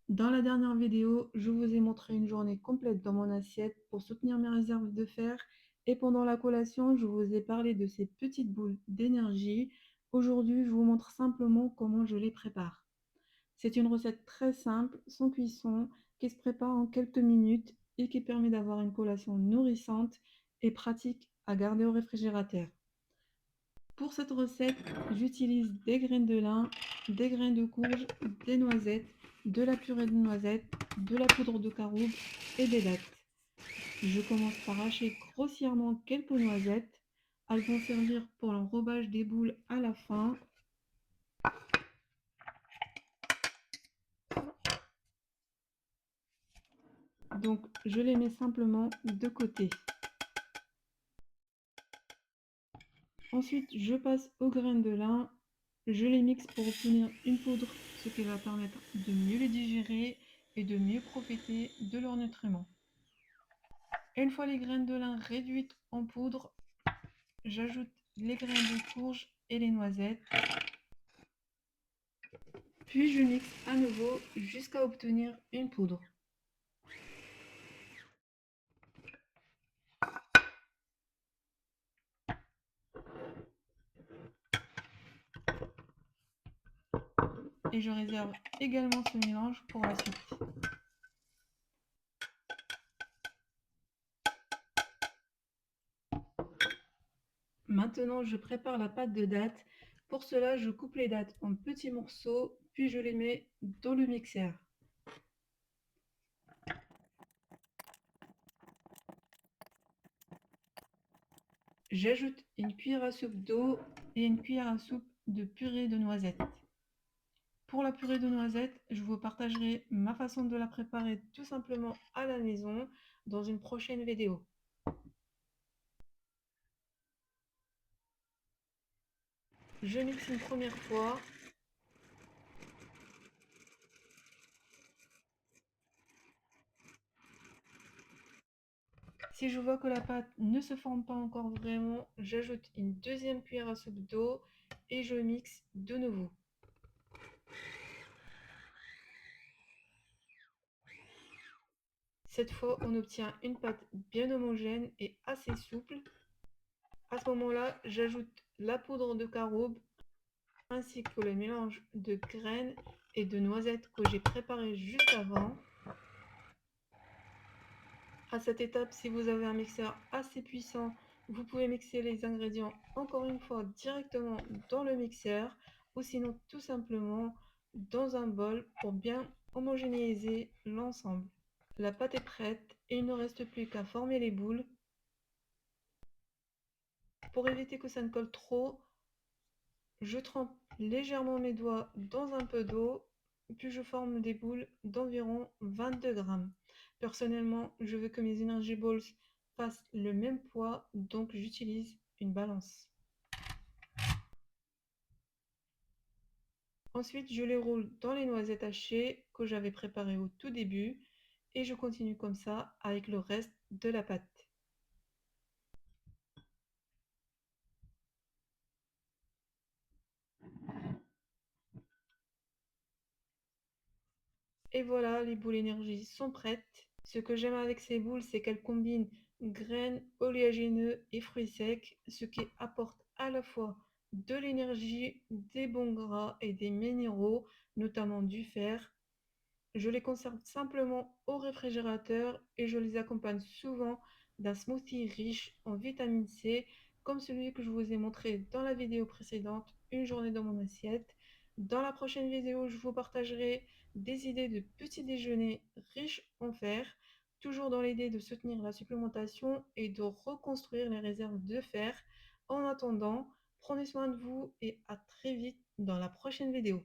Dans la dernière vidéo, je vous ai montré une journée complète dans mon assiette pour soutenir mes réserves de fer et pendant la collation, je vous ai parlé de ces petites boules d'énergie. Aujourd'hui, je vous montre simplement comment je les prépare. C'est une recette très simple, sans cuisson, qui se prépare en quelques minutes et qui permet d'avoir une collation nourrissante et pratique à garder au réfrigérateur. Pour cette recette, j'utilise des graines de lin, des graines de courge, des noisettes, de la purée de noisettes, de la poudre de caroube et des dattes. Je commence par hacher grossièrement quelques noisettes. Elles vont servir pour l'enrobage des boules à la fin. Donc je les mets simplement de côté. Ensuite, je passe aux graines de lin. Je les mixe pour obtenir une poudre, ce qui va permettre de mieux les digérer et de mieux profiter de leurs nutriments. Une fois les graines de lin réduites en poudre, j'ajoute les graines de courge et les noisettes. Puis je mixe à nouveau jusqu'à obtenir une poudre. Et je réserve également ce mélange pour la suite. Maintenant, je prépare la pâte de dattes. Pour cela, je coupe les dattes en petits morceaux, puis je les mets dans le mixeur. J'ajoute une cuillère à soupe d'eau et une cuillère à soupe de purée de noisettes. Pour la purée de noisettes, je vous partagerai ma façon de la préparer tout simplement à la maison dans une prochaine vidéo. Je mixe une première fois. Si je vois que la pâte ne se forme pas encore vraiment, j'ajoute une deuxième cuillère à soupe d'eau et je mixe de nouveau. Cette fois, on obtient une pâte bien homogène et assez souple. À ce moment-là, j'ajoute la poudre de caroube ainsi que le mélange de graines et de noisettes que j'ai préparé juste avant. À cette étape, si vous avez un mixeur assez puissant, vous pouvez mixer les ingrédients encore une fois directement dans le mixeur ou sinon tout simplement dans un bol pour bien homogénéiser l'ensemble. La pâte est prête et il ne reste plus qu'à former les boules. Pour éviter que ça ne colle trop, je trempe légèrement mes doigts dans un peu d'eau, puis je forme des boules d'environ 22 grammes. Personnellement, je veux que mes Energy Balls fassent le même poids, donc j'utilise une balance. Ensuite, je les roule dans les noisettes hachées que j'avais préparées au tout début et je continue comme ça avec le reste de la pâte. Et voilà, les boules énergie sont prêtes. Ce que j'aime avec ces boules, c'est qu'elles combinent graines, oléagineux et fruits secs, ce qui apporte à la fois de l'énergie, des bons gras et des minéraux, notamment du fer. Je les conserve simplement au réfrigérateur et je les accompagne souvent d'un smoothie riche en vitamine C, comme celui que je vous ai montré dans la vidéo précédente, une journée dans mon assiette. Dans la prochaine vidéo, je vous partagerai des idées de petits déjeuners riches en fer, toujours dans l'idée de soutenir la supplémentation et de reconstruire les réserves de fer. En attendant, prenez soin de vous et à très vite dans la prochaine vidéo.